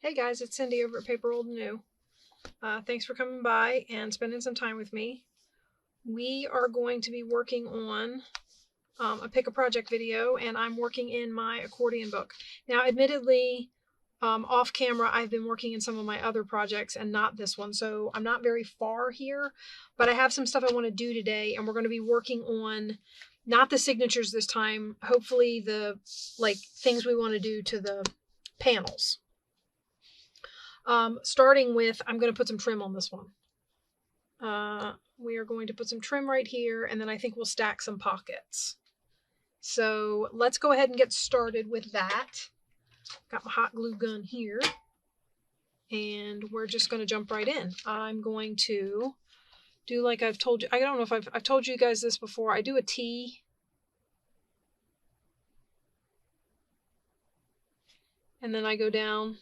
Hey guys, it's Cindy over at paper.old.new. Thanks for coming by and spending some time with me. We are going to be working on a pick a project video, and I'm working in my accordion book. Now, admittedly, off camera, I've been working in some of my other projects and not this one, so I'm not very far here, but I have some stuff I want to do today, and we're going to be working on not the signatures this time, hopefully the things we want to do to the panels. Starting with, I'm going to put some trim on this one. We are going to put some trim right here, and then I think we'll stack some pockets. So let's go ahead and get started with that. Got my hot glue gun here, and we're just going to jump right in. I'm going to do like I've told you. I don't know if I've told you guys this before. I do a T. And then I go down.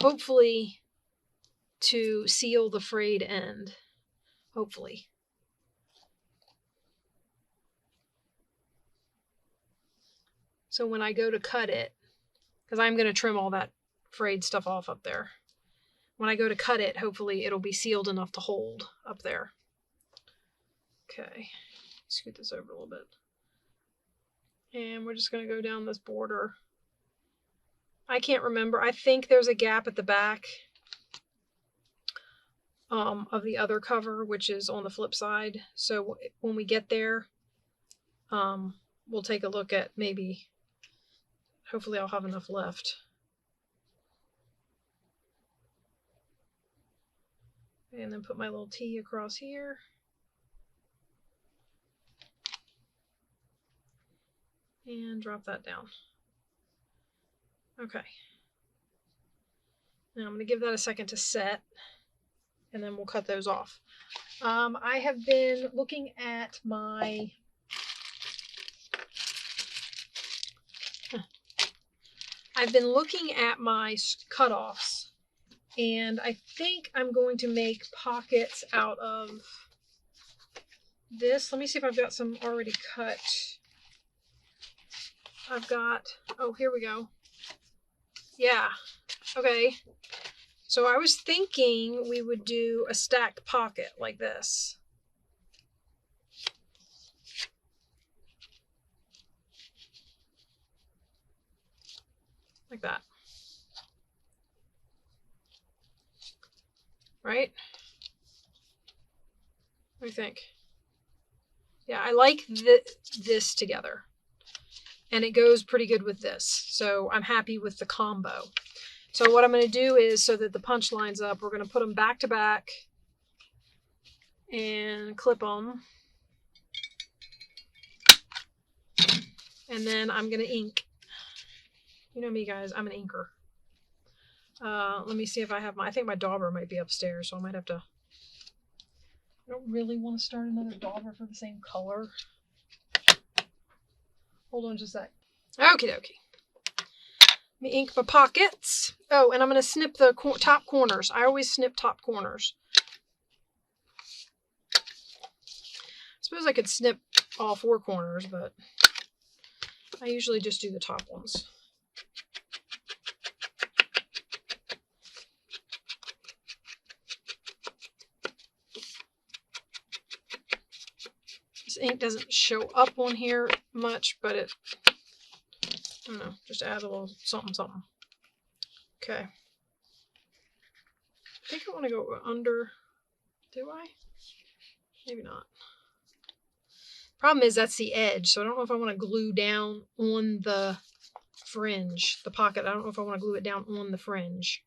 Hopefully to seal the frayed end. Hopefully. So when I go to cut it, because I'm going to trim all that frayed stuff off up there. When I go to cut it, hopefully it'll be sealed enough to hold up there. Okay, scoot this over a little bit. And we're just going to go down this border. I can't remember. I think there's a gap at the back of the other cover, which is on the flip side. So when we get there, we'll take a look at maybe, hopefully I'll have enough left. And then put my little T across here. And drop that down. Okay. Now I'm going to give that a second to set, and then we'll cut those off. I have been looking at my cutoffs, and I think I'm going to make pockets out of this. Let me see if I've got some already cut. I've got, oh, here we go. Yeah, okay. So I was thinking we would do a stacked pocket like this. Like that. Right? What do you think? Yeah, I like this together. And it goes pretty good with this. So I'm happy with the combo. So what I'm going to do is, so that the punch lines up, we're going to put them back to back and clip them. And then I'm going to ink. You know me, guys, I'm an inker. Let me see if I have I think my dauber might be upstairs, so I might have to. I don't really want to start another dauber for the same color. Hold on just a sec. Okie dokie. Let me ink my pockets. Oh, and I'm going to snip the top corners. I always snip top corners. I suppose I could snip all four corners, but I usually just do the top ones. This ink doesn't show up on here much, but it, I don't know, just add a little something, something. Okay. I think I want to go under, do I? Maybe not. Problem is that's the edge, so I don't know if I want to glue down on the fringe, the pocket. I don't know if I want to glue it down on the fringe.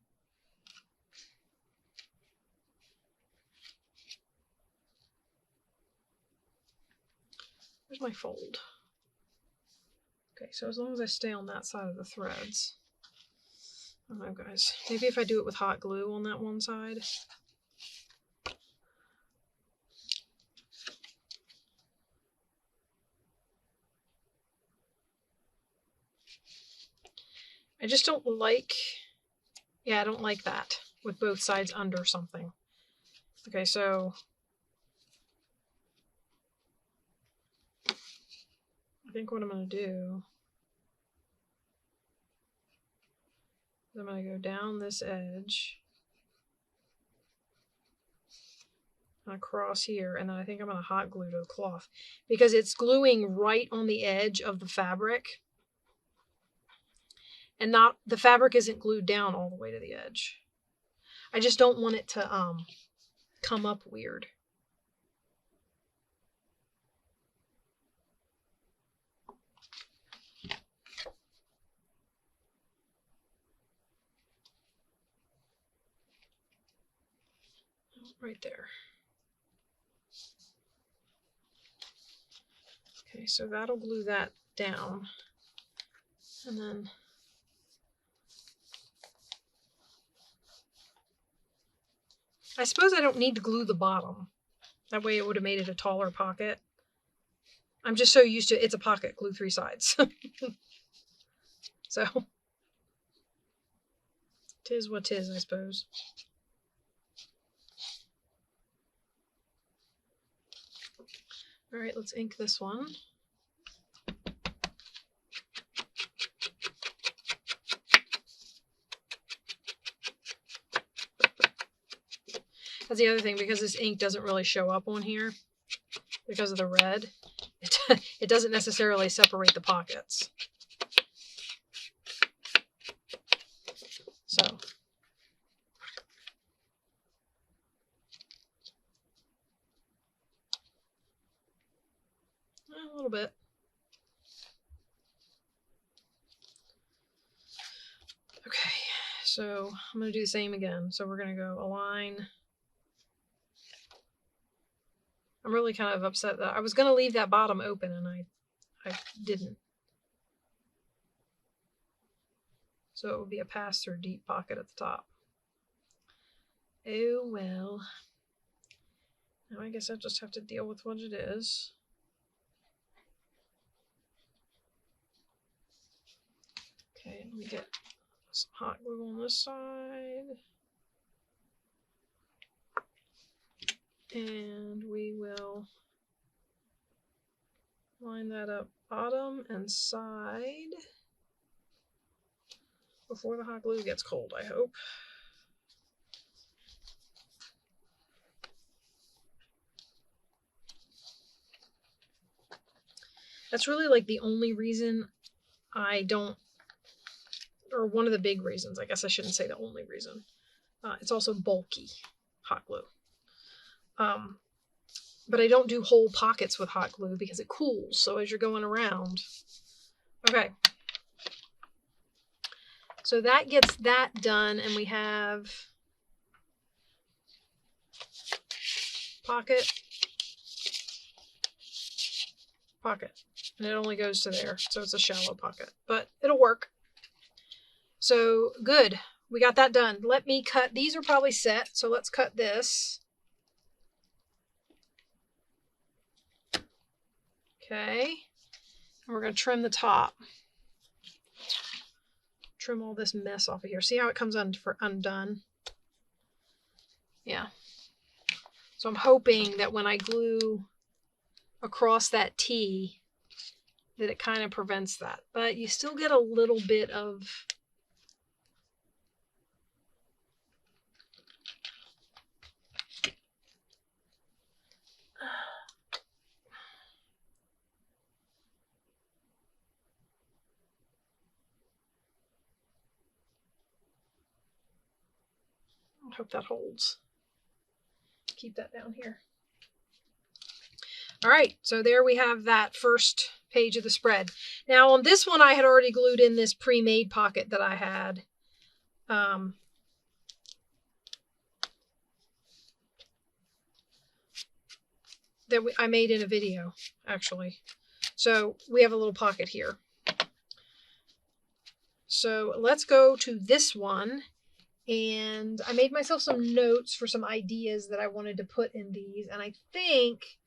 Where's my fold? Okay, so as long as I stay on that side of the threads. I don't know, guys. Maybe if I do it with hot glue on that one side. I just don't like, yeah, I don't like that with both sides under something. Okay, so I think what I'm going to do I'm going to go down this edge across here, and then I think I'm going to hot glue to the cloth because it's gluing right on the edge of the fabric, and the fabric isn't glued down all the way to the edge. I just don't want it to come up weird. Right there. Okay, so that'll glue that down. And then I suppose I don't need to glue the bottom. That way it would have made it a taller pocket. I'm just so used to it's a pocket, glue 3 sides. So, tis what tis, I suppose. All right, let's ink this one. That's the other thing, because this ink doesn't really show up on here because of the red. It doesn't necessarily separate the pockets. So, a little bit. Okay, so I'm going to do the same again. So we're going to go align. I'm really kind of upset that I was going to leave that bottom open and I didn't. So it would be a pass-through deep pocket at the top. Oh well. Now I guess I just have to deal with what it is. Okay, let me get some hot glue on this side. And we will line that up bottom and side before the hot glue gets cold, I hope. That's really like the only reason I don't, or one of the big reasons. I guess I shouldn't say the only reason. It's also bulky, hot glue. But I don't do whole pockets with hot glue because it cools. So as you're going around. Okay. So that gets that done, and we have pocket, pocket. And it only goes to there. So it's a shallow pocket, but it'll work. So good. We got that done. Let me cut. These are probably set. So let's cut this. Okay. And we're going to trim the top. Trim all this mess off of here. See how it comes undone? Yeah. So I'm hoping that when I glue across that T, that it kind of prevents that. But you still get a little bit of I hope that holds. Keep that down here. All right, so there we have that first page of the spread. Now on this one, I had already glued in this pre-made pocket that I had. I made in a video, actually. So we have a little pocket here. So let's go to this one. And I made myself some notes for some ideas that I wanted to put in these. And I think,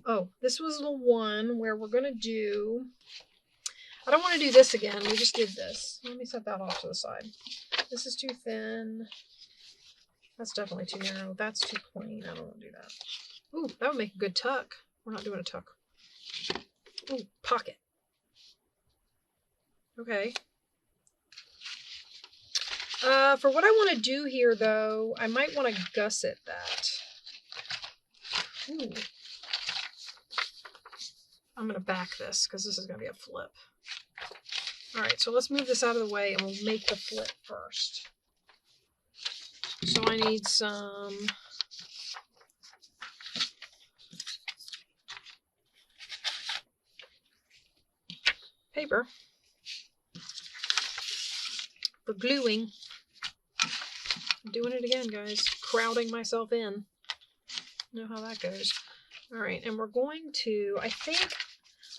oh, this was the one where we're going to do, I don't want to do this again. We just did this. Let me set that off to the side. This is too thin. That's definitely too narrow. That's too plain. I don't want to do that. Ooh, that would make a good tuck. We're not doing a tuck. Ooh, pocket. Okay. For what I want to do here, though, I might want to gusset that. Ooh. I'm going to back this because this is going to be a flip. All right, so let's move this out of the way and we'll make the flip first. So I need some paper for gluing. I'm doing it again, guys. Crowding myself in. You know how that goes. All right, and we're going to, I think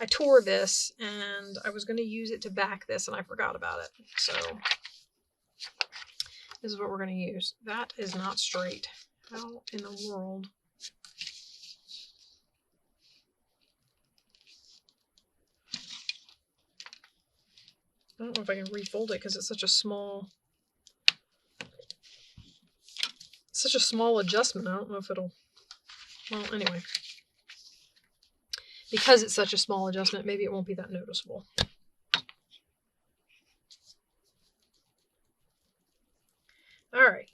I tore this and I was going to use it to back this and I forgot about it. So this is what we're going to use. That is not straight. How in the world? I don't know if I can refold it because it's such a small adjustment. I don't know if it'll, well, anyway. Because it's such a small adjustment, maybe it won't be that noticeable. All right.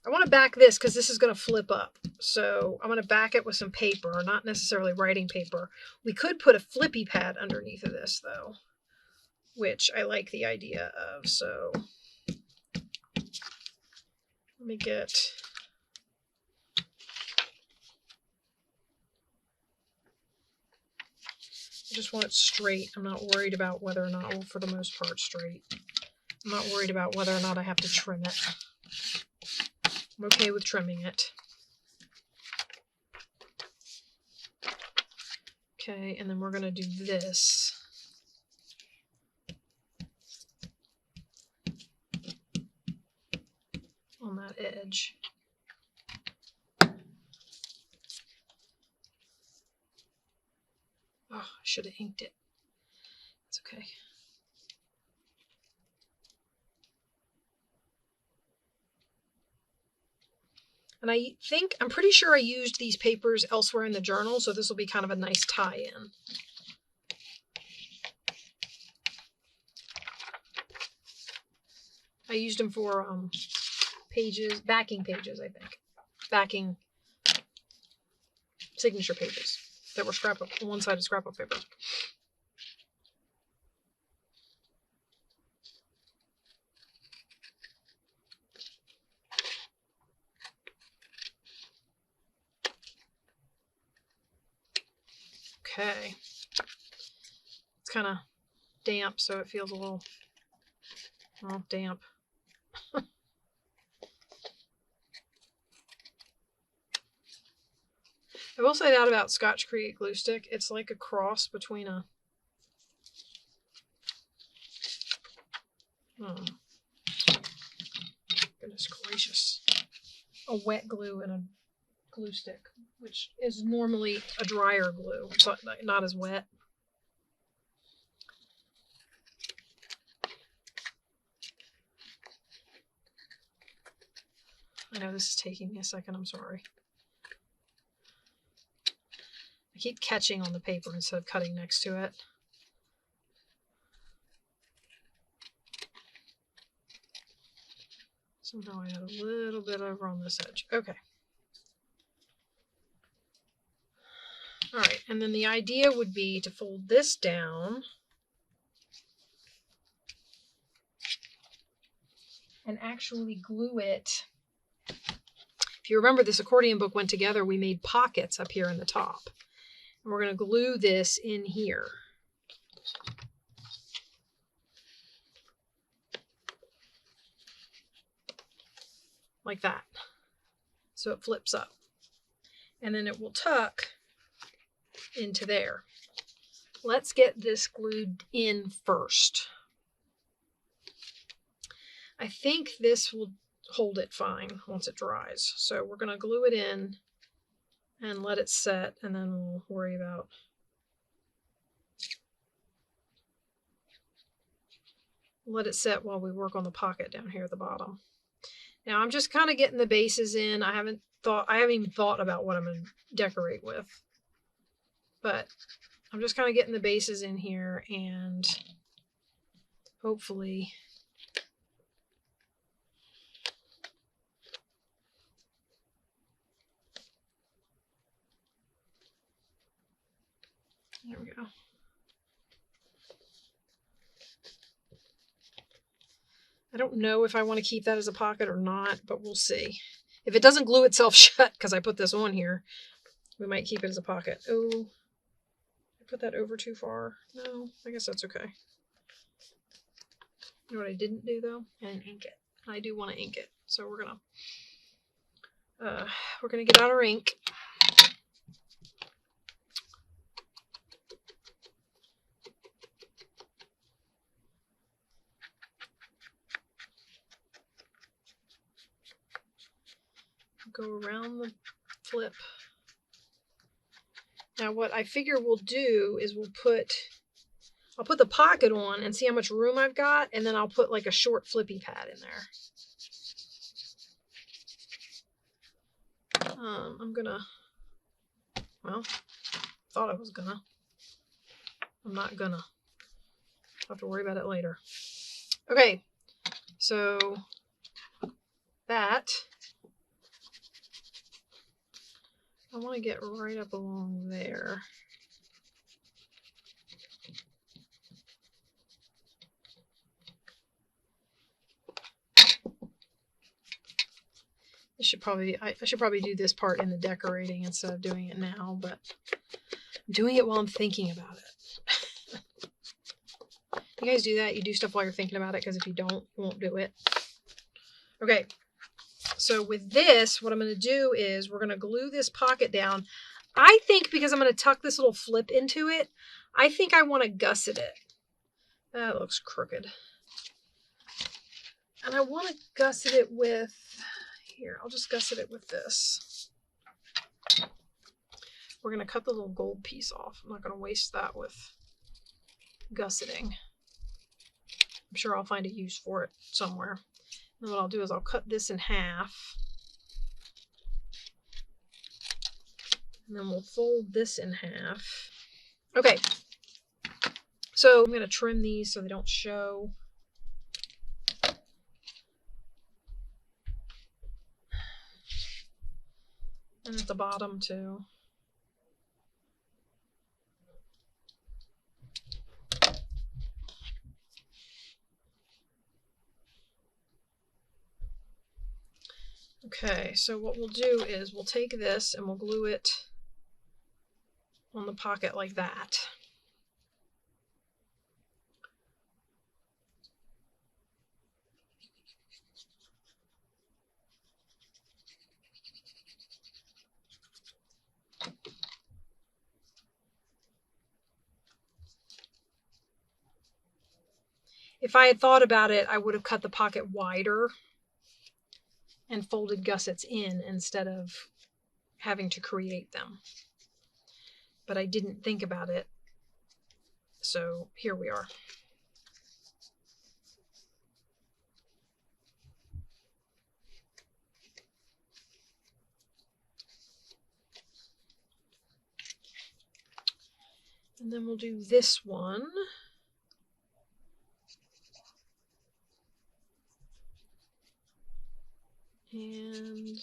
I want to back this because this is going to flip up. So I'm going to back it with some paper, not necessarily writing paper. We could put a flippy pad underneath of this, though, which I like the idea of. So let me get... I just want it straight. I'm not worried about whether or not, well, for the most part, straight. I'm not worried about whether or not I have to trim it. I'm okay with trimming it. Okay, and then we're going to do this. On that edge. Oh, I should have inked it. It's okay. And I'm pretty sure I used these papers elsewhere in the journal, so this will be kind of a nice tie-in. I used them for backing pages, I think. Backing signature pages that were one-sided scrapbook paper. Okay. It's kind of damp, so it feels a little, well, damp. I will say that about Scotch Create glue stick. It's like a cross between a... Oh. Goodness gracious. A wet glue and a glue stick, which is normally a drier glue, so not as wet. I know this is taking me a second, I'm sorry. I keep catching on the paper instead of cutting next to it. Somehow I had a little bit over on this edge. Okay. All right, and then the idea would be to fold this down and actually glue it. If you remember, this accordion book went together, we made pockets up here in the top. And we're going to glue this in here. Like that. So it flips up. And then it will tuck into there. Let's get this glued in first. I think this will hold it fine once it dries. So we're going to glue it in and let it set, and then we'll worry about let it set while we work on the pocket down here at the bottom. Now I'm just kind of getting the bases in. I haven't even thought about what I'm going to decorate with. But I'm just kind of getting the bases in here, and hopefully There we go. I don't know if I want to keep that as a pocket or not, but we'll see. If it doesn't glue itself shut because I put this on here, we might keep it as a pocket. Oh, I put that over too far. No, I guess that's okay. You know what I didn't do though? I didn't ink it. I do want to ink it, so we're gonna get out our ink. Go around the flip. Now what I figure we'll do is I'll put the pocket on and see how much room I've got, and then I'll put like a short flippy pad in there. I'm gonna, well, thought I was gonna. I'm not gonna. I'll have to worry about it later. Okay, so that, I want to get right up along there. I should probably do this part in the decorating instead of doing it now, but I'm doing it while I'm thinking about it. You guys do that? You do stuff while you're thinking about it, because if you don't, you won't do it. Okay, so with this, what I'm going to do is we're going to glue this pocket down. I think because I'm going to tuck this little flip into it, I think I want to gusset it. That looks crooked. And I want to gusset it with, here, I'll just gusset it with this. We're going to cut the little gold piece off. I'm not going to waste that with gusseting. I'm sure I'll find a use for it somewhere. And what I'll do is I'll cut this in half. And then we'll fold this in half. Okay. So I'm going to trim these so they don't show. And at the bottom too. Okay, so what we'll do is we'll take this and we'll glue it on the pocket like that. If I had thought about it, I would have cut the pocket wider and folded gussets in instead of having to create them. But I didn't think about it, so here we are. And then we'll do this one. And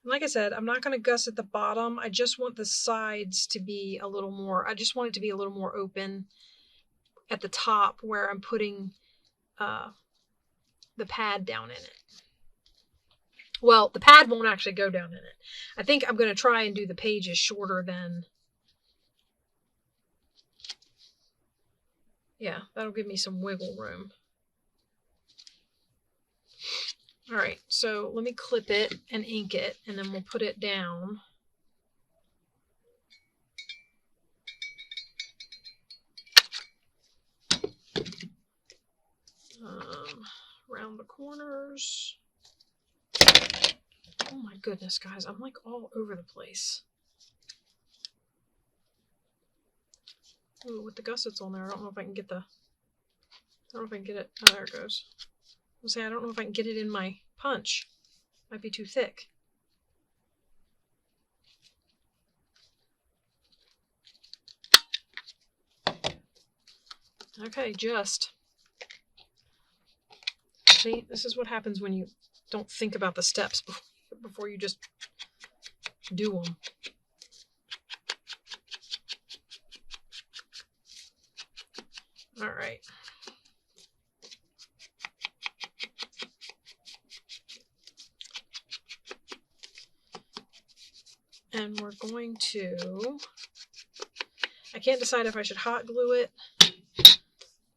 like I said, I'm not going to gusset the bottom. I just want the sides to be a little more, I just want it to be a little more open at the top where I'm putting the pad down in it. Well, the pad won't actually go down in it. I think I'm going to try and do the pages shorter than, yeah, that'll give me some wiggle room. All right, so let me clip it and ink it, and then we'll put it down. Around the corners. Oh my goodness, guys, I'm like all over the place. Ooh, with the gussets on there, I don't know if I can get the, I don't know if I can get it, oh, there it goes. I was saying, I don't know if I can get it in my punch. Might be too thick. Okay, just. See, this is what happens when you don't think about the steps before you just do them. All right. And we're going to, I can't decide if I should hot glue it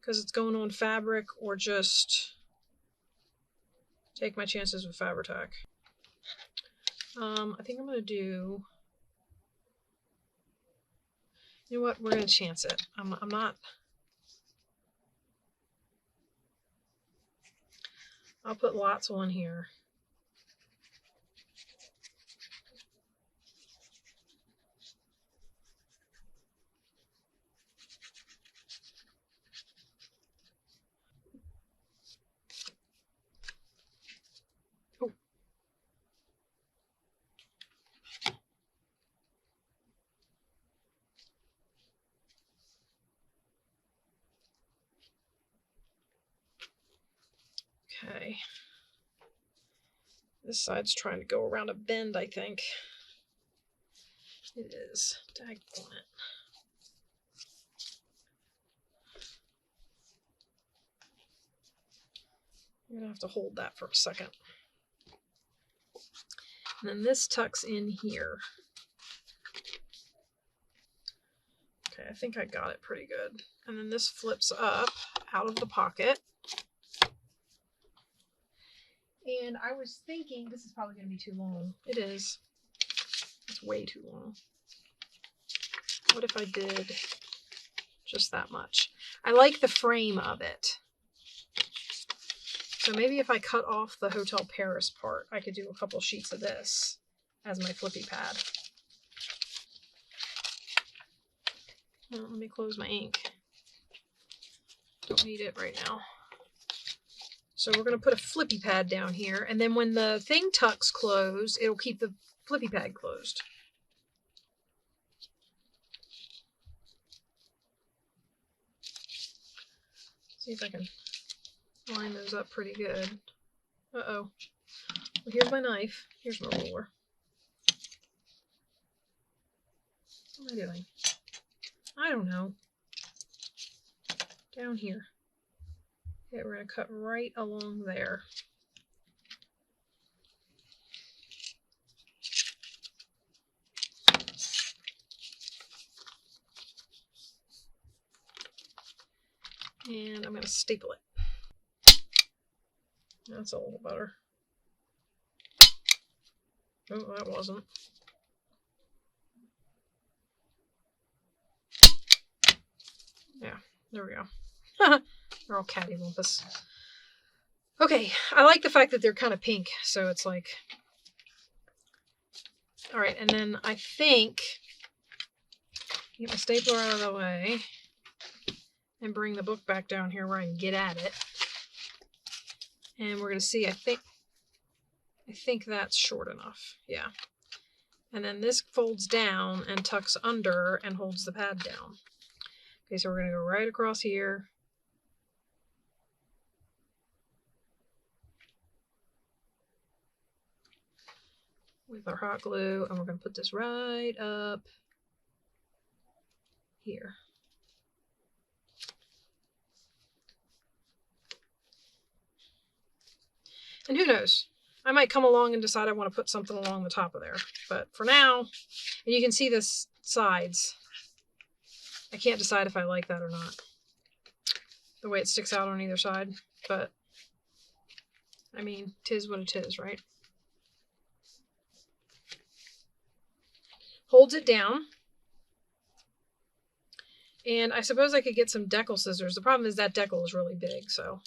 because it's going on fabric or just take my chances with Fabri-Tac. I think I'm going to do, you know what, we're going to chance it. I'm not, I'll put lots on here. Oh. Okay. This side's trying to go around a bend, I think. It is. Daggone it. You're going to have to hold that for a second. And then this tucks in here. Okay, I think I got it pretty good. And then this flips up out of the pocket. And I was thinking, this is probably going to be too long. It is. It's way too long. What if I did just that much? I like the frame of it. So maybe if I cut off the Hotel Paris part, I could do a couple sheets of this as my flippy pad. Well, let me close my ink. Don't need it right now. So we're going to put a flippy pad down here, and then when the thing tucks closed, it'll keep the flippy pad closed. See if I can line those up pretty good. Uh-oh. Well, here's my knife. Here's my ruler. What am I doing? I don't know. Down here. Okay, we're going to cut right along there. And I'm going to staple it. That's a little better. Oh, that wasn't. Yeah, there we go. They're all cattywampus. Okay, I like the fact that they're kind of pink, so it's like... Alright, and then I think... Get my stapler out of the way. And bring the book back down here where I can get at it. And we're going to see, I think that's short enough. Yeah. And then this folds down and tucks under and holds the pad down. Okay, so we're going to go right across here. With our hot glue, and we're going to put this right up here. And who knows? I might come along and decide I want to put something along the top of there. But for now, and you can see this sides. I can't decide if I like that or not. The way it sticks out on either side. But, I mean, 'tis what it is, right? Holds it down. And I suppose I could get some decal scissors. The problem is that decal is really big, so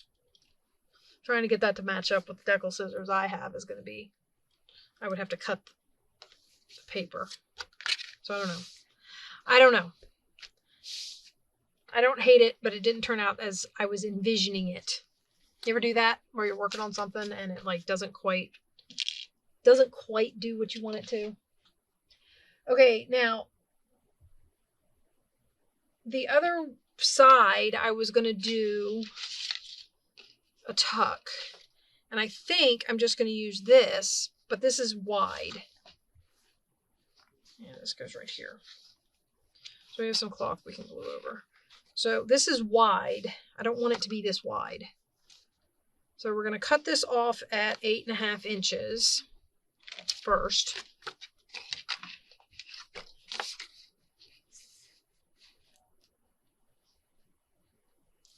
trying to get that to match up with the decal scissors I have is going to be, I would have to cut the paper. So I don't know. I don't know. I don't hate it, but it didn't turn out as I was envisioning it. You ever do that where you're working on something and it like doesn't quite do what you want it to? Okay, now the other side I was going to do a tuck, and I think I'm just going to use this, but this is wide. And this goes right here. So we have some cloth we can glue over. So this is wide. I don't want it to be this wide. So we're going to cut this off at 8.5 inches first.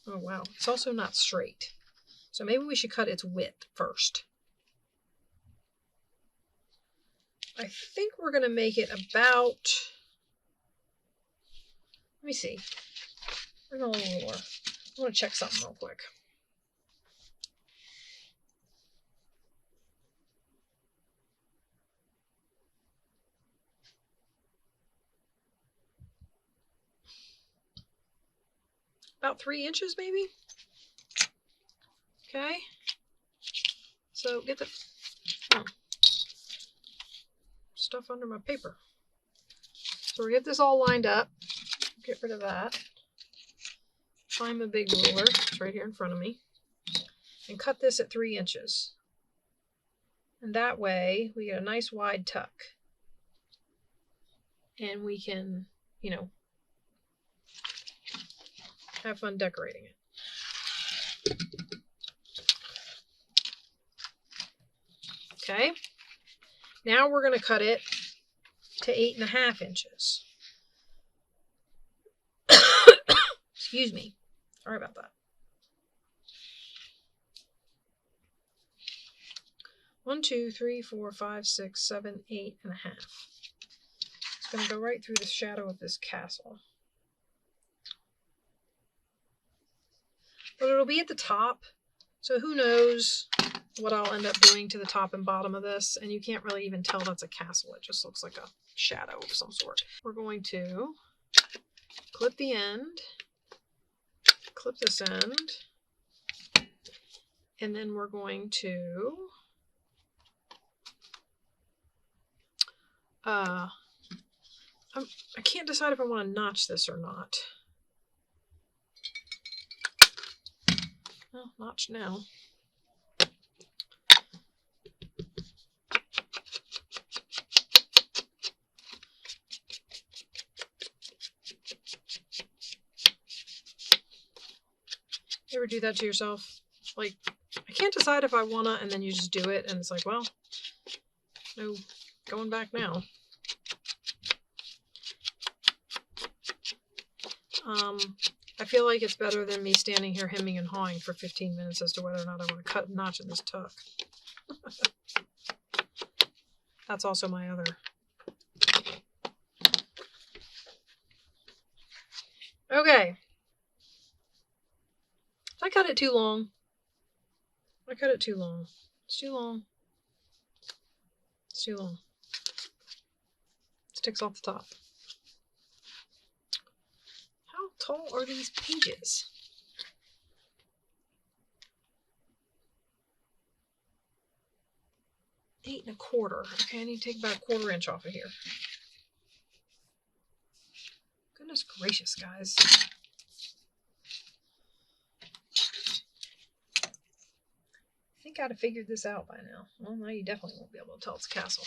Oh wow, it's also not straight. So maybe we should cut its width first. I think we're going to make it about, let me see. We're going a little more. I want to check something real quick. About 3 inches maybe. Okay. So get the stuff under my paper. So we get this all lined up. Get rid of that. Find the big ruler. It's right here in front of me. And cut this at 3 inches. And that way we get a nice wide tuck. And we can, you know, have fun decorating it. Okay. Now we're going to cut it to 8.5 inches. Excuse me. Sorry about that. 1, 2, 3, 4, 5, 6, 7, 8.5. It's going to go right through the shadow of this castle. But it'll be at the top, so who knows what I'll end up doing to the top and bottom of this, and you can't really even tell that's a castle. It just looks like a shadow of some sort. We're going to clip the end, clip this end, and then we're going to I can't decide if I want to notch this or not. Well, notch now. You ever do that to yourself? Like, I can't decide if I wanna, and then you just do it, and it's like, well, no going back now. I feel like it's better than me standing here hemming and hawing for 15 minutes as to whether or not I want to cut and notch in this tuck. That's also my other. Okay. I cut it too long. I cut it too long. It's too long. It's too long. It sticks off the top. How tall are these pages? Eight and a quarter. Okay, I need to take about a 1/4 inch off of here. Goodness gracious, guys. I think I'd have figured this out by now. Well, now you definitely won't be able to tell it's a castle.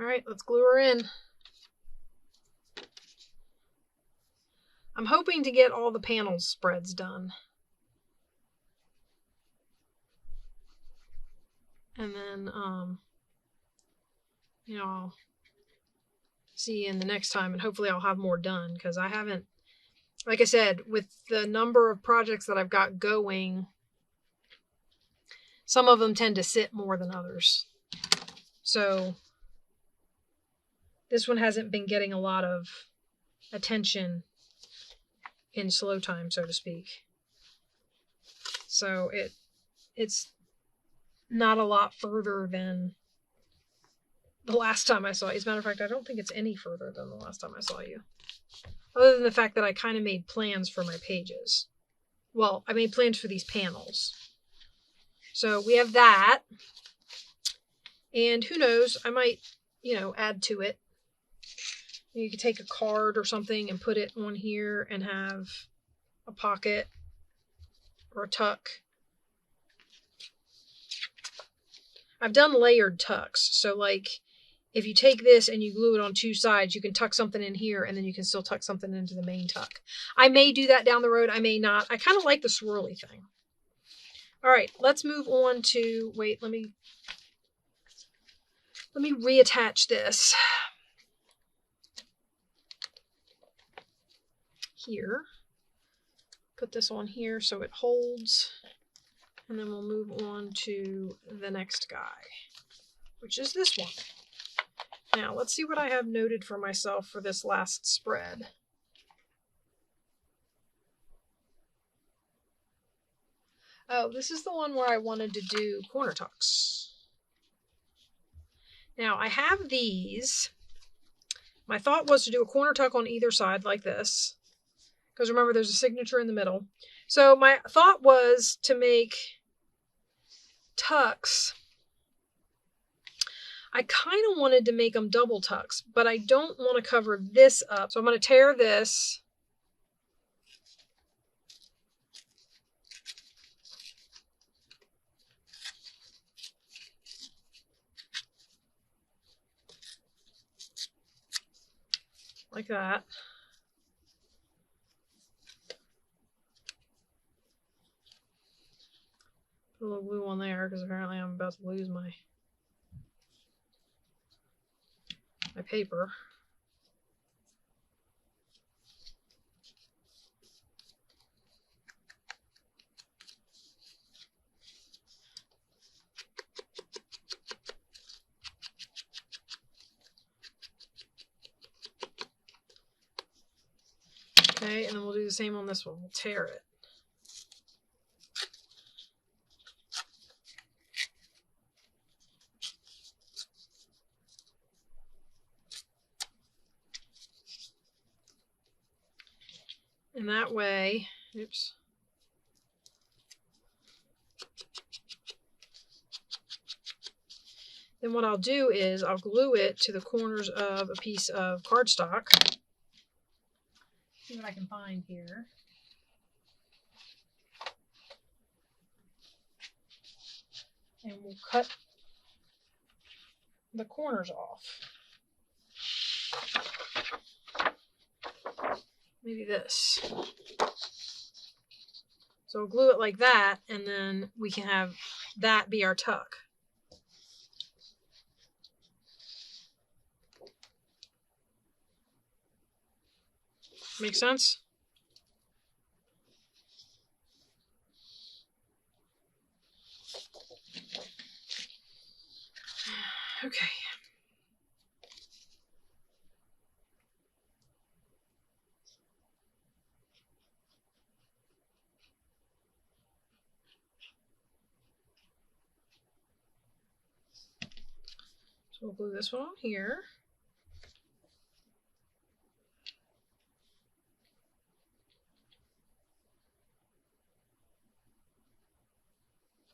All right, let's glue her in. I'm hoping to get all the panel spreads done. And then, you know, I'll see you in the next time, and hopefully I'll have more done, because I haven't, like I said, with the number of projects that I've got going, some of them tend to sit more than others. So this one hasn't been getting a lot of attention in slow time, so to speak. So it's not a lot further than the last time I saw you. As a matter of fact, I don't think it's any further than the last time I saw you. Other than the fact that I kind of made plans for my pages. Well, I made plans for these panels. So we have that. And who knows, I might, you know, add to it. You could take a card or something and put it on here and have a pocket or a tuck. I've done layered tucks, so like if you take this and you glue it on two sides, you can tuck something in here and then you can still tuck something into the main tuck. I may do that down the road, I may not. I kind of like the swirly thing. All right, let's move on to, wait, let me reattach this here. Put this on here so it holds, and then we'll move on to the next guy, which is this one. Now, let's see what I have noted for myself for this last spread. Oh, this is the one where I wanted to do corner tucks. Now, I have these. My thought was to do a corner tuck on either side like this, because remember, there's a signature in the middle. So my thought was to make tucks. I kind of wanted to make them double tucks, but I don't want to cover this up. So I'm going to tear this. Like that. Put a little glue on there because apparently I'm about to lose my paper. Okay, and then we'll do the same on this one. We'll tear it. And that way, oops. Then what I'll do is I'll glue it to the corners of a piece of cardstock. See what I can find here. And we'll cut the corners off. Maybe this. So we'll glue it like that, and then we can have that be our tuck. Make sense? Okay. So we'll glue this one on here.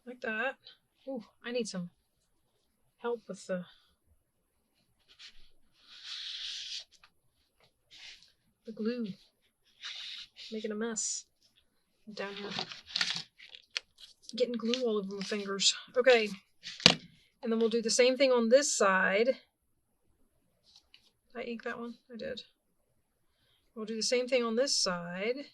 Like that. Ooh, I need some help with the glue. Making a mess down here. Getting glue all over my fingers. Okay. And then we'll do the same thing on this side. Did I ink that one? I did. We'll do the same thing on this side.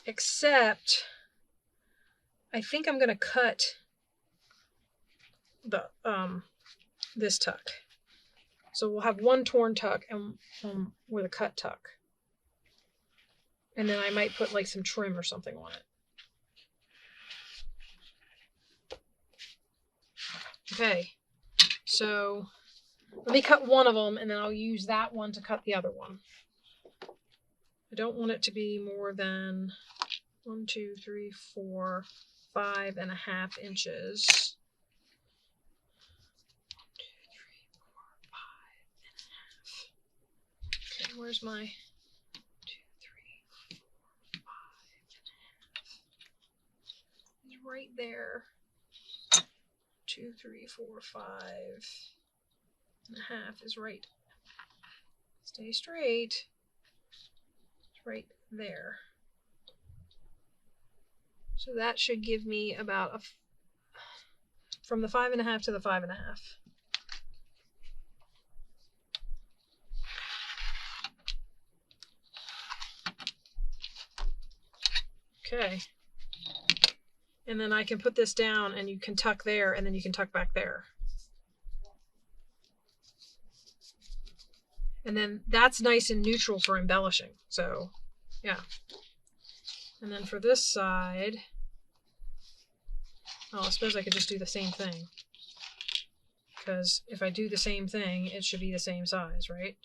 Except, I think I'm going to cut the this tuck. So we'll have one torn tuck and with a cut tuck. And then I might put like some trim or something on it. Okay, so let me cut one of them and then I'll use that one to cut the other one. I don't want it to be more than 1, 2, 3, 4, 5.5 inches. 1, 2, 3, 4, 5.5. where's my 2, 3, 4, 5. It's right there. 2, 3, 4, 5.5 is right. Stay straight. It's right there. So that should give me about from the 5.5 to the 5.5. Okay. And then I can put this down and you can tuck there and then you can tuck back there. And then that's nice and neutral for embellishing. So, yeah. And then for this side, I suppose I could just do the same thing. Because if I do the same thing, it should be the same size, right?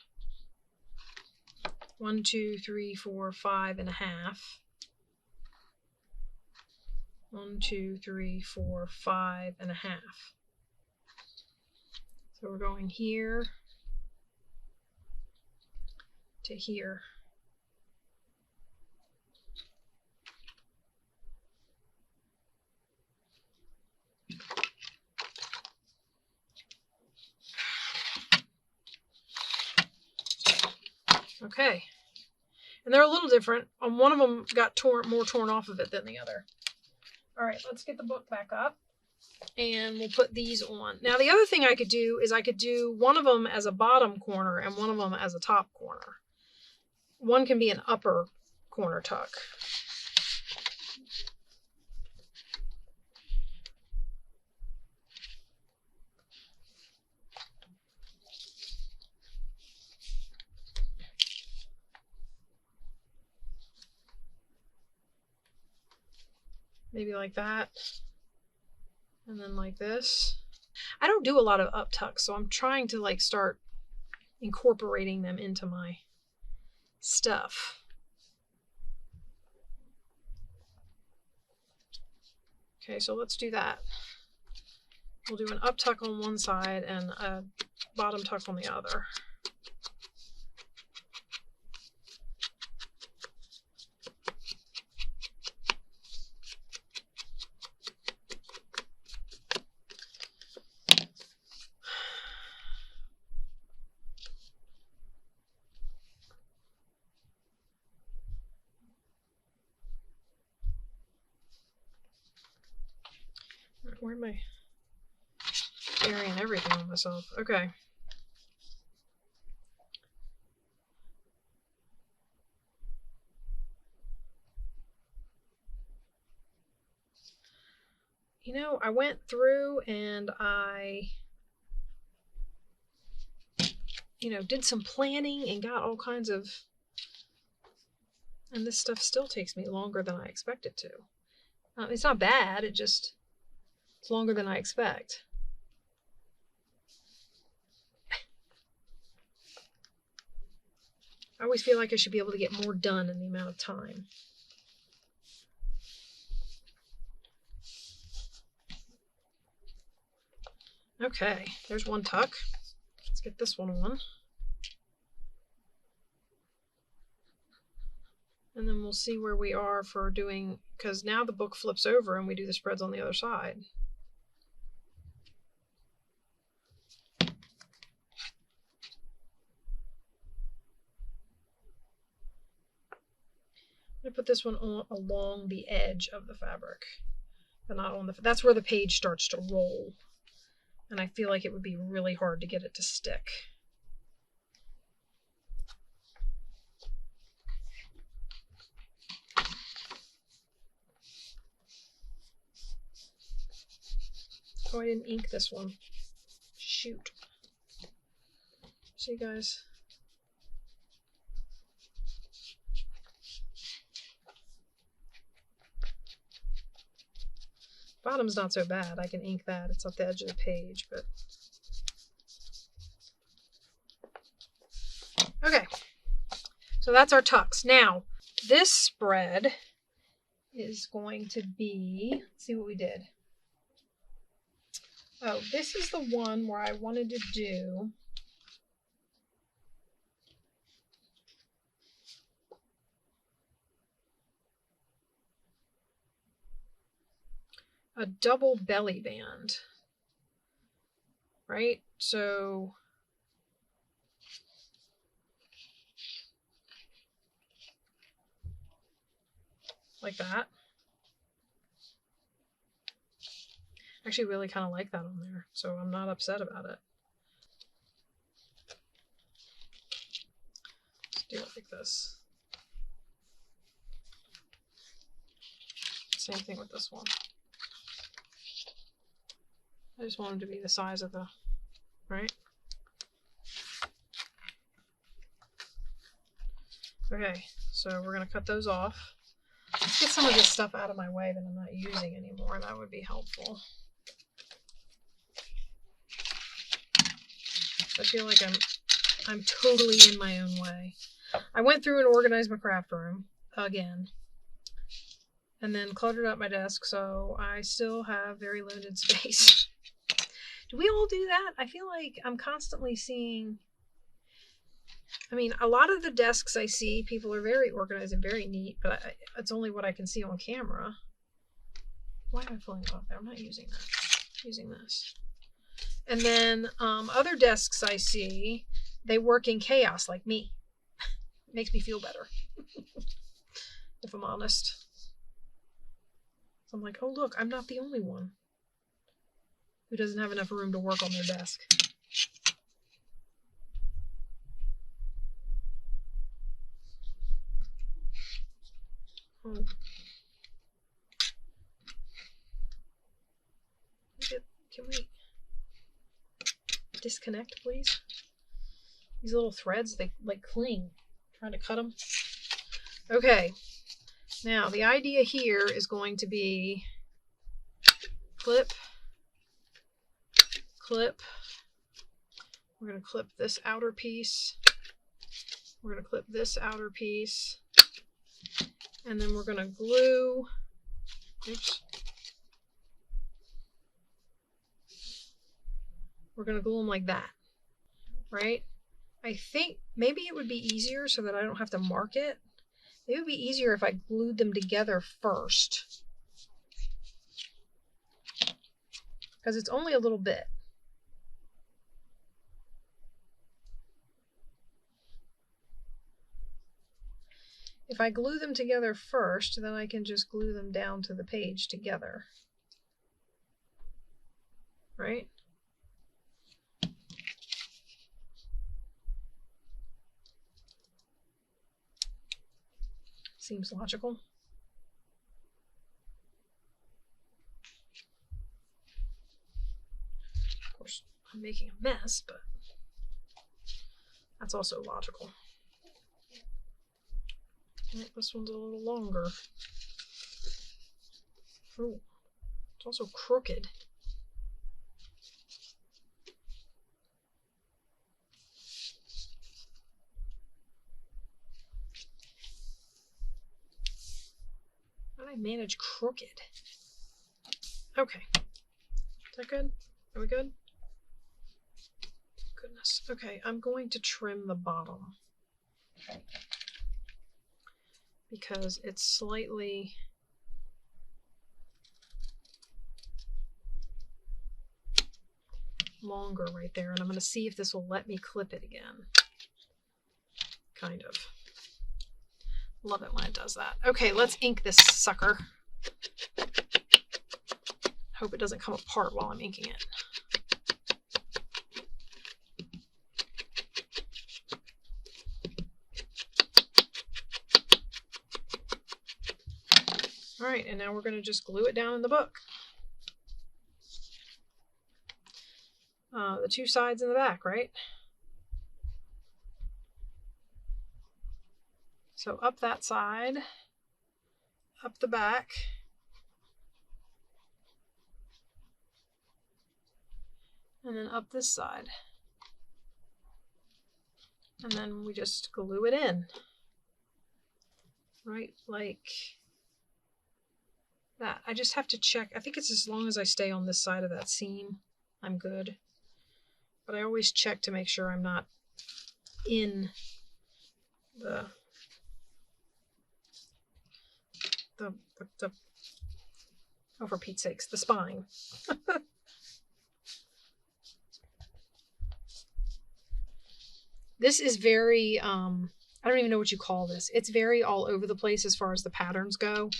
1, 2, 3, 4, 5.5. 1, 2, 3, 4, 5.5. So we're going here to here. Okay. And they're a little different. One of them got more torn off of it than the other. All right, let's get the book back up. And we'll put these on. Now, the other thing I could do is I could do one of them as a bottom corner and one of them as a top corner. One can be an upper corner tuck. Maybe like that. And then like this. I don't do a lot of up tucks, so I'm trying to like start incorporating them into my stuff. Okay, so let's do that. We'll do an up tuck on one side and a bottom tuck on the other. Where am I burying everything on myself? Okay. You know, I went through and I, did some planning and got all kinds of, and this stuff still takes me longer than I expect it to. It's not bad, it's longer than I expect. I always feel like I should be able to get more done in the amount of time. Okay, there's one tuck. Let's get this one on. And then we'll see where we are for doing, because now the book flips over and we do the spreads on the other side. I'm going to put this one on along the edge of the fabric, but not on the, that's where the page starts to roll. And I feel like it would be really hard to get it to stick. Oh, I didn't ink this one. Shoot. See, guys. Bottom's not so bad. I can ink that. It's at the edge of the page, but... Okay. So that's our tucks. Now, this spread is going to be... Let's see what we did. Oh, this is the one where I wanted to do a double belly band, right? So like that. I actually really kind of like that on there, so I'm not upset about it. Let's do it like this. Same thing with this one. I just want them to be the size of the, right? Okay, so we're going to cut those off. Let's get some of this stuff out of my way that I'm not using anymore. That would be helpful. I feel like I'm totally in my own way. I went through and organized my craft room again, and then cluttered up my desk, so I still have very limited space. Do we all do that? I feel like I'm constantly seeing, I mean, a lot of the desks I see, people are very organized and very neat, but it's only what I can see on camera. Why am I pulling it off there? I'm not using that. I'm using this. And then other desks I see, they work in chaos like me. It makes me feel better, if I'm honest. So I'm like, oh look, I'm not the only one who doesn't have enough room to work on their desk. Oh. Can we disconnect, please? These little threads, they like cling. I'm trying to cut them. Okay. Now, the idea here is going to be clip, clip. We're going to clip this outer piece. We're going to clip this outer piece. And then we're going to glue. Oops. We're going to glue them like that, right? I think maybe it would be easier so that I don't have to mark it. It would be easier if I glued them together first, because it's only a little bit. If I glue them together first, then I can just glue them down to the page together, right? Seems logical. Of course, I'm making a mess, but that's also logical. Oh, this one's a little longer. Oh, it's also crooked. How do I manage crooked? Okay. Is that good? Are we good? Goodness. Okay, I'm going to trim the bottom because it's slightly longer right there, and I'm going to see if this will let me clip it again. Kind of. Love it when it does that. Okay, let's ink this sucker. Hope it doesn't come apart while I'm inking it. All right, and now we're going to just glue it down in the book. The two sides and the back, right? So up that side, up the back, and then up this side. And then we just glue it in, right? Like that. I just have to check. I think it's as long as I stay on this side of that seam, I'm good. But I always check to make sure I'm not in the Oh, for Pete's sakes, the spine. This is very, I don't even know what you call this. It's very all over the place as far as the patterns go.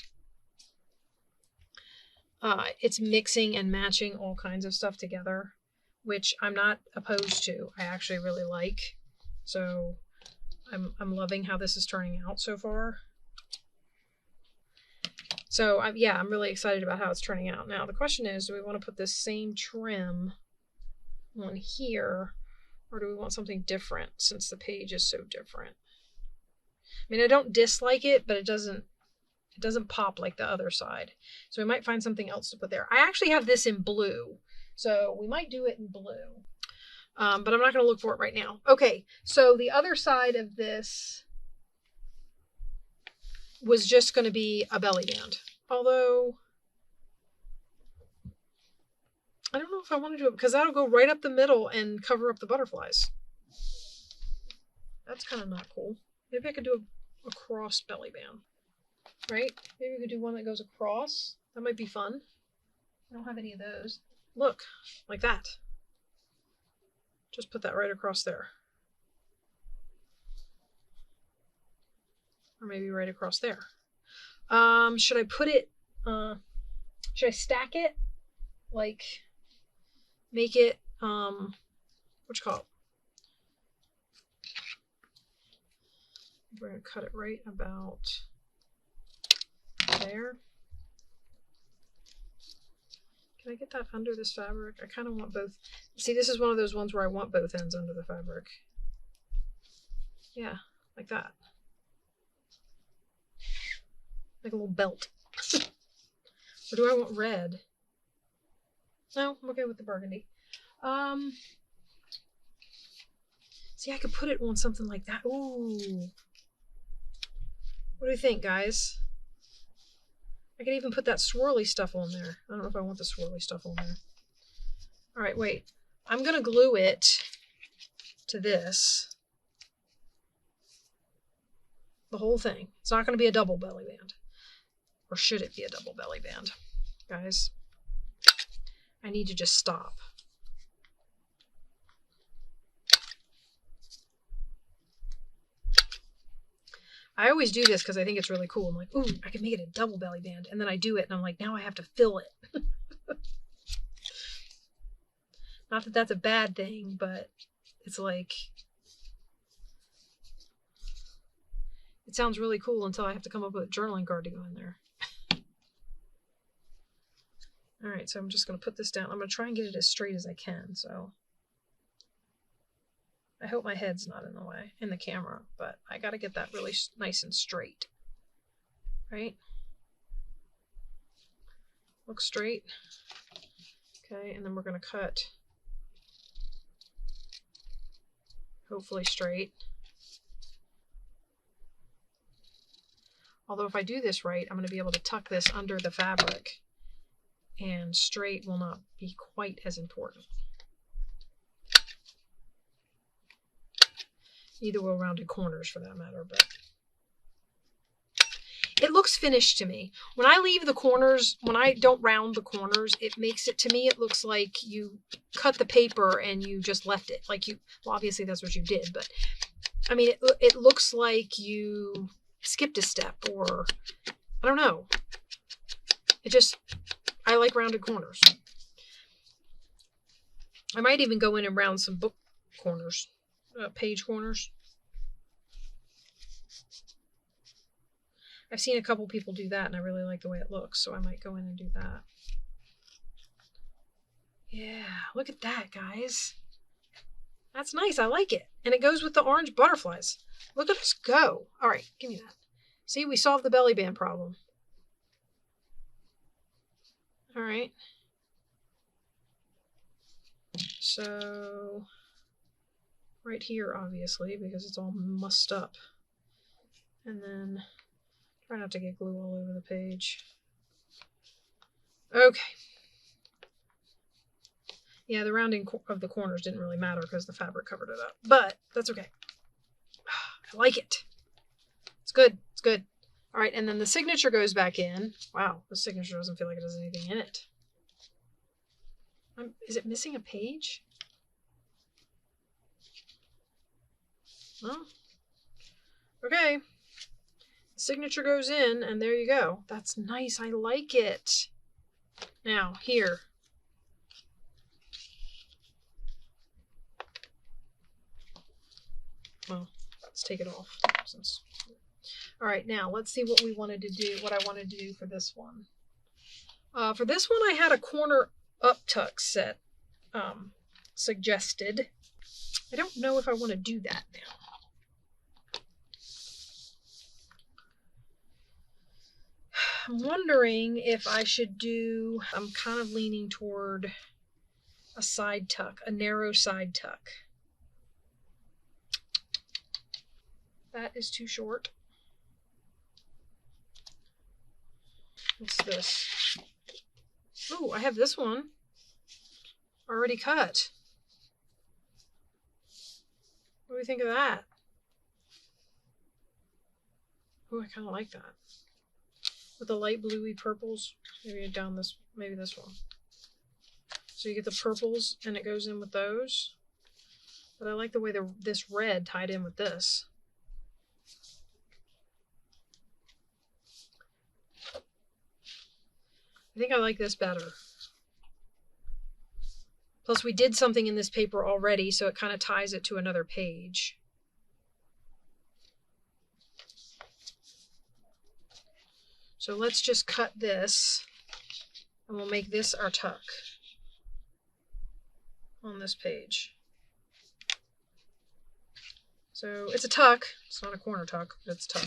It's mixing and matching all kinds of stuff together, which I'm not opposed to. I actually really like. So I'm loving how this is turning out so far. So yeah, I'm really excited about how it's turning out. Now the question is, do we want to put this same trim on here, or do we want something different since the page is so different? I mean, I don't dislike it, but it doesn't pop like the other side. So we might find something else to put there. I actually have this in blue, so we might do it in blue. But I'm not going to look for it right now. Okay, so the other side of this was just going to be a belly band. Although, I don't know if I want to do it, because that'll go right up the middle and cover up the butterflies. That's kind of not cool. Maybe I could do a cross belly band. Right? Maybe we could do one that goes across. That might be fun. I don't have any of those. Look, like that. Just put that right across there. Or maybe right across there. Should I put it, should I stack it? Like, make it, what you call it? We're going to cut it right about there. Can I get that under this fabric? I kind of want both. See, this is one of those ones where I want both ends under the fabric. Yeah, like that. Like a little belt. Or do I want red? No, I'm okay with the burgundy. See, I could put it on something like that. Ooh. What do you think, guys? I could even put that swirly stuff on there. I don't know if I want the swirly stuff on there. All right, wait. I'm going to glue it to this. The whole thing. It's not going to be a double belly band. Or should it be a double belly band? Guys, I need to just stop. I always do this because I think it's really cool. I'm like, ooh, I can make it a double belly band. And then I do it and I'm like, now I have to fill it. Not that that's a bad thing, but it's like, it sounds really cool until I have to come up with a journaling card to go in there. All right, so I'm just going to put this down. I'm going to try and get it as straight as I can. So I hope my head's not in the way in the camera, but I got to get that really nice and straight. Right? Look straight. Okay, and then we're going to cut hopefully straight. Although if I do this right, I'm going to be able to tuck this under the fabric, and straight will not be quite as important. Neither will rounded corners for that matter, but it looks finished to me. When I leave the corners, when I don't round the corners, it makes it, to me, it looks like you cut the paper and you just left it. Like you, well, obviously that's what you did, but I mean, it looks like you skipped a step, or I don't know. It just, I like rounded corners. I might even go in and round some book corners, page corners. I've seen a couple people do that and I really like the way it looks, so I might go in and do that. Yeah, look at that, guys. That's nice. I like it. And it goes with the orange butterflies. Look at us go. All right, give me that. See, we solved the belly band problem. All right. So right here, obviously, because it's all mussed up. And then try not to get glue all over the page. Okay. Yeah, the rounding of the corners didn't really matter because the fabric covered it up. But that's okay. I like it. It's good. It's good. All right, and then the signature goes back in. Wow, the signature doesn't feel like it has anything in it. Is it missing a page? Well, okay. The signature goes in, and there you go. That's nice. I like it. Now, here. Well, let's take it off. All right, now let's see what we wanted to do, what I wanted to do for this one. For this one, I had a corner up tuck set suggested. I don't know if I want to do that now. I'm wondering if I should do, I'm kind of leaning toward a side tuck, a narrow side tuck. That is too short. What's this? Oh, I have this one already cut. What do you think of that? Oh, I kind of like that. With the light bluey purples. Maybe down this, maybe this one. So you get the purples and it goes in with those. But I like the way this red tied in with this. I think I like this better. Plus we did something in this paper already, so it kind of ties it to another page. So let's just cut this, and we'll make this our tuck on this page. So it's a tuck. It's not a corner tuck, but it's tuck.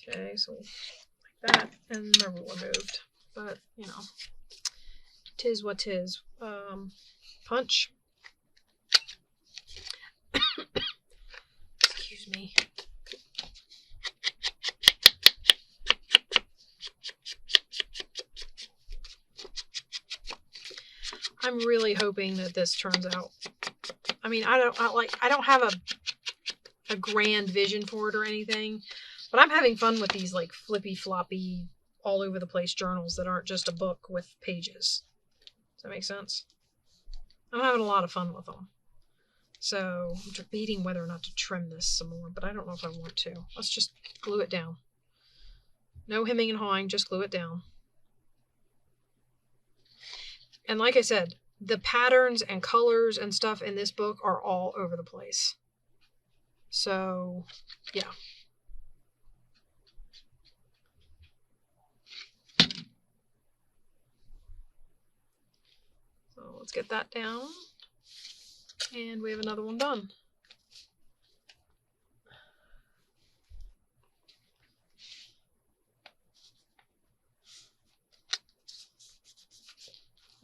Okay, so like that, and my ruler moved, but you know, tis what tis. Punch. Excuse me. I'm really hoping that this turns out. I mean, I don't have a grand vision for it or anything. But I'm having fun with these like flippy floppy all over the place journals that aren't just a book with pages. Does that make sense? I'm having a lot of fun with them. So I'm debating whether or not to trim this some more, but I don't know if I want to. Let's just glue it down. No hemming and hawing, just glue it down. And like I said, the patterns and colors and stuff in this book are all over the place. So, yeah. So let's get that down. And we have another one done.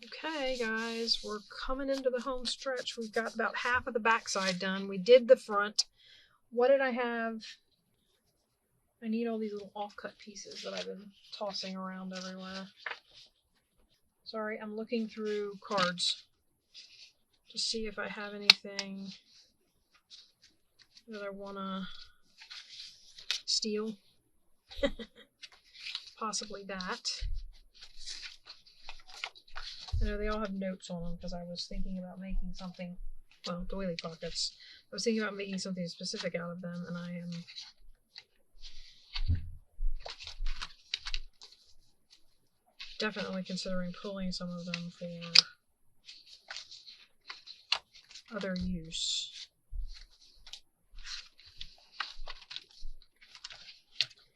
Okay, guys, we're coming into the home stretch. We've got about half of the backside done. We did the front. What did I have? I need all these little offcut pieces that I've been tossing around everywhere. Sorry, I'm looking through cards to see if I have anything that I want to steal. Possibly that. I know they all have notes on them because I was thinking about making something, well, doily pockets. I was thinking about making something specific out of them, and I am definitely considering pulling some of them for other use.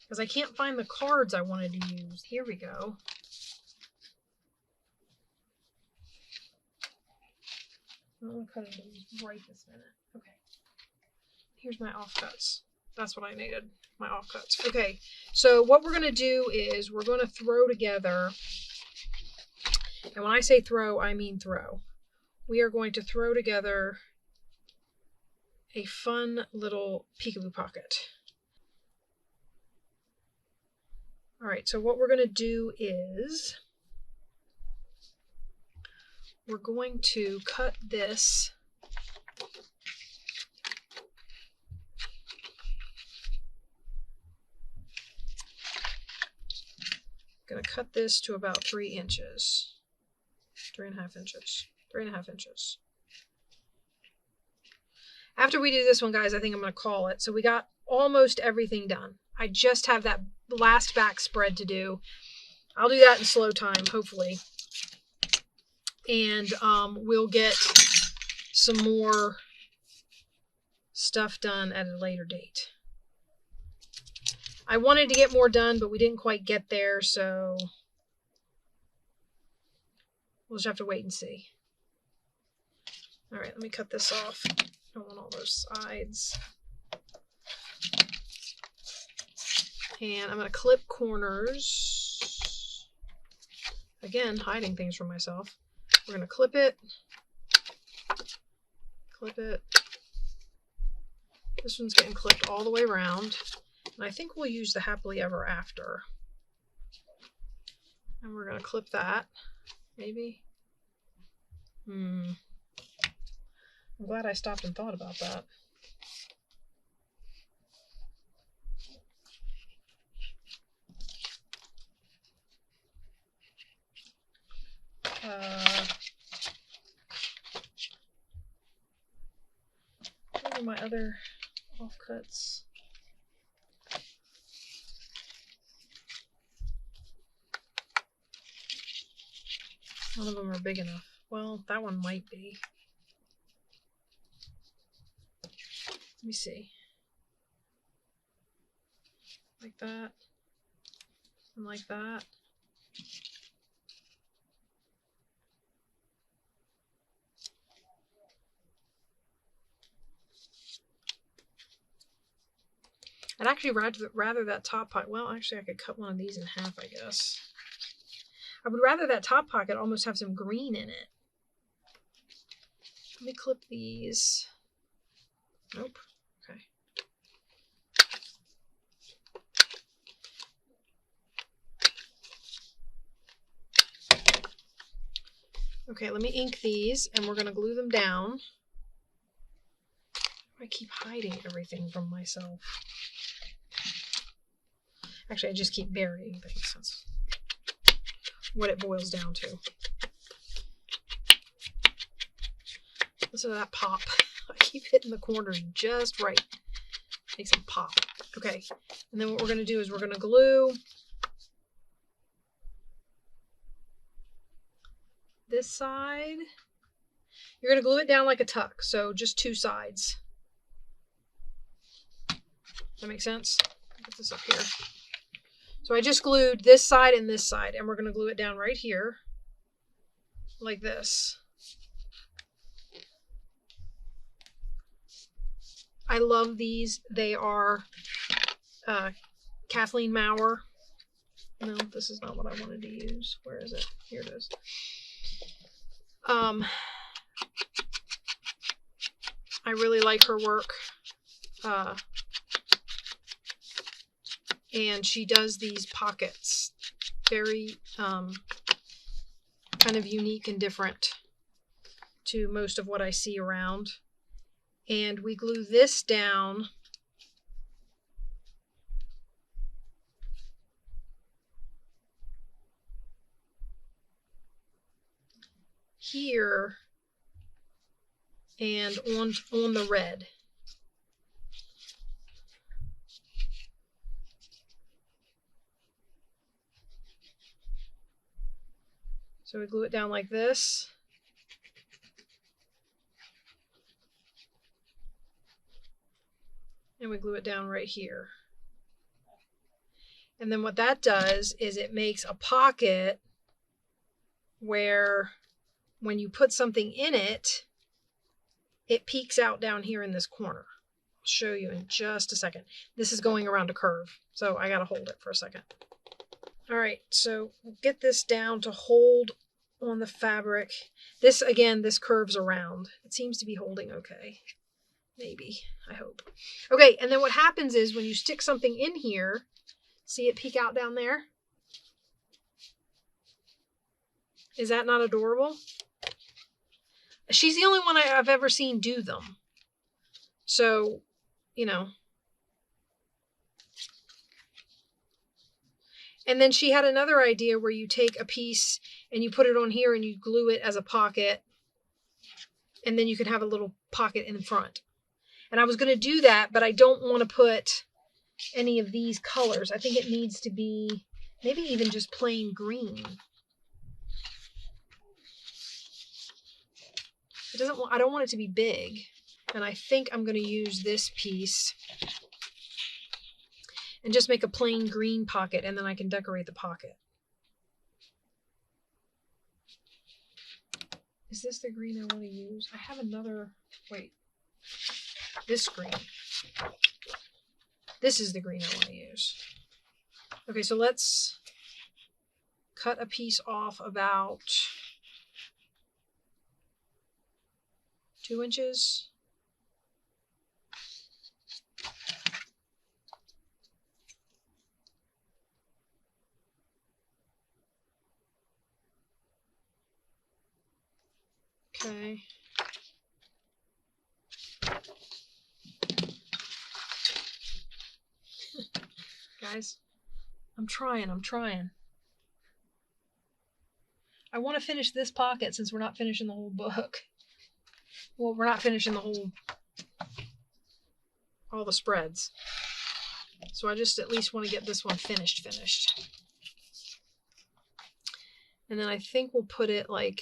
Because I can't find the cards I wanted to use. Here we go. I don't want to cut into these right this minute. Okay. Here's my offcuts. That's what I needed, my offcuts. Okay, so what we're going to do is we're going to throw together, and when I say throw, I mean throw. We are going to throw together a fun little peekaboo pocket. All right, so what we're going to do is we're going to cut this going to cut this to about 3 inches. 3.5 inches. 3.5 inches. After we do this one, guys, I think I'm going to call it. So we got almost everything done. I just have that last back spread to do. I'll do that in slow time, hopefully. And we'll get some more stuff done at a later date. I wanted to get more done, but we didn't quite get there, so we'll just have to wait and see. All right, let me cut this off. I don't want all those sides. And I'm going to clip corners. Again, hiding things from myself. We're going to clip it. Clip it. This one's getting clipped all the way around. And I think we'll use the happily ever after. And we're going to clip that. Maybe. I'm glad I stopped and thought about that. What are my other offcuts? None of them are big enough. Well, that one might be. Let me see. Like that. And like that. I'd actually rather that top pocket. Well, actually, I could cut one of these in half, I guess. I would rather that top pocket almost have some green in it. Let me clip these. Nope. Okay. Okay, let me ink these, and we're going to glue them down. I keep hiding everything from myself. Actually, I just keep burying things. That's what it boils down to. Listen to that pop. I keep hitting the corners just right. Makes them pop. Okay, and then what we're going to do is we're going to glue this side. You're going to glue it down like a tuck, so just 2 sides. That makes sense? Put this up here. So I just glued this side and this side, and we're going to glue it down right here, like this. I love these. They are Kathleen Maurer. No, this is not what I wanted to use. Where is it? Here it is. I really like her work. And she does these pockets. Very kind of unique and different to most of what I see around. And we glue this down here and on the red. So we glue it down like this. And we glue it down right here. And then what that does is it makes a pocket where when you put something in it, it peeks out down here in this corner. I'll show you in just a second. This is going around a curve, so I gotta hold it for a second. All right, so we'll get this down to hold on the fabric. This, again, this curves around. It seems to be holding okay. Maybe, I hope. Okay, and then what happens is when you stick something in here, see it peek out down there? Is that not adorable? She's the only one I've ever seen do them. So, you know. And then she had another idea where you take a piece and you put it on here and you glue it as a pocket. And then you can have a little pocket in the front. And I was going to do that, but I don't want to put any of these colors. I think it needs to be maybe even just plain green. I don't want it to be big. And I think I'm going to use this piece and just make a plain green pocket, and then I can decorate the pocket. Is this the green I want to use? I have another, wait, this green. This is the green I want to use. Okay, so let's cut a piece off about 2 inches. Okay. Guys, I'm trying. I want to finish this pocket since we're not finishing the whole book. Well, we're not finishing all the spreads. So I just at least want to get this one finished. And then I think we'll put it like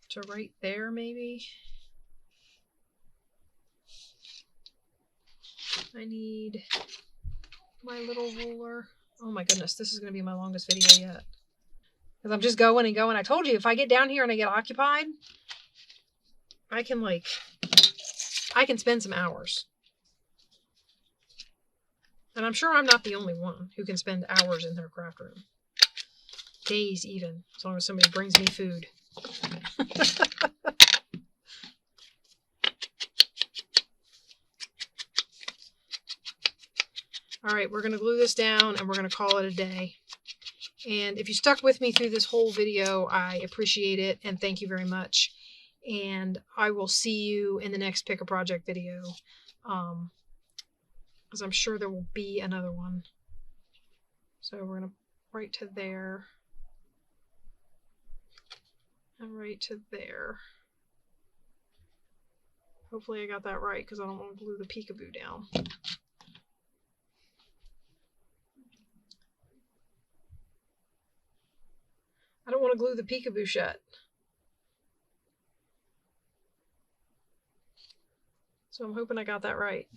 to right there maybe. I need my little ruler. Oh my goodness, this is going to be my longest video yet. Because I'm just going and going. I told you, if I get down here and I get occupied, I can spend some hours. And I'm sure I'm not the only one who can spend hours in their craft room. Days even, as long as somebody brings me food. All right, we're going to glue this down and we're going to call it a day. And if you stuck with me through this whole video, I appreciate it and thank you very much. And I will see you in the next Pick a Project video, because I'm sure there will be another one. So we're going to right to there and right to there. Hopefully I got that right because I don't want to glue the peekaboo down. I don't want to glue the peekaboo shut. So I'm hoping I got that right.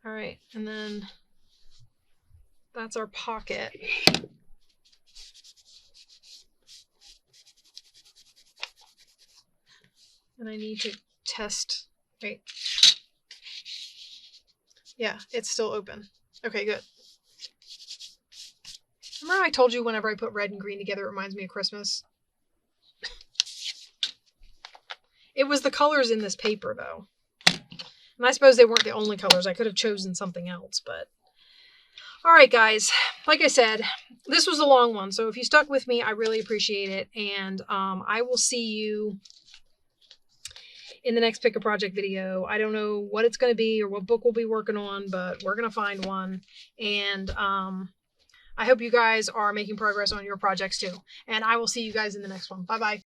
All right, and then that's our pocket. And I need to test, wait. Yeah, it's still open. Okay, good. Remember I told you whenever I put red and green together, it reminds me of Christmas? It was the colors in this paper, though. And I suppose they weren't the only colors. I could have chosen something else, but... Alright, guys. Like I said, this was a long one, so if you stuck with me, I really appreciate it. And I will see you in the next Pick a Project video. I don't know what it's going to be or what book we'll be working on, but we're going to find one. And I hope you guys are making progress on your projects too. And I will see you guys in the next one. Bye-bye.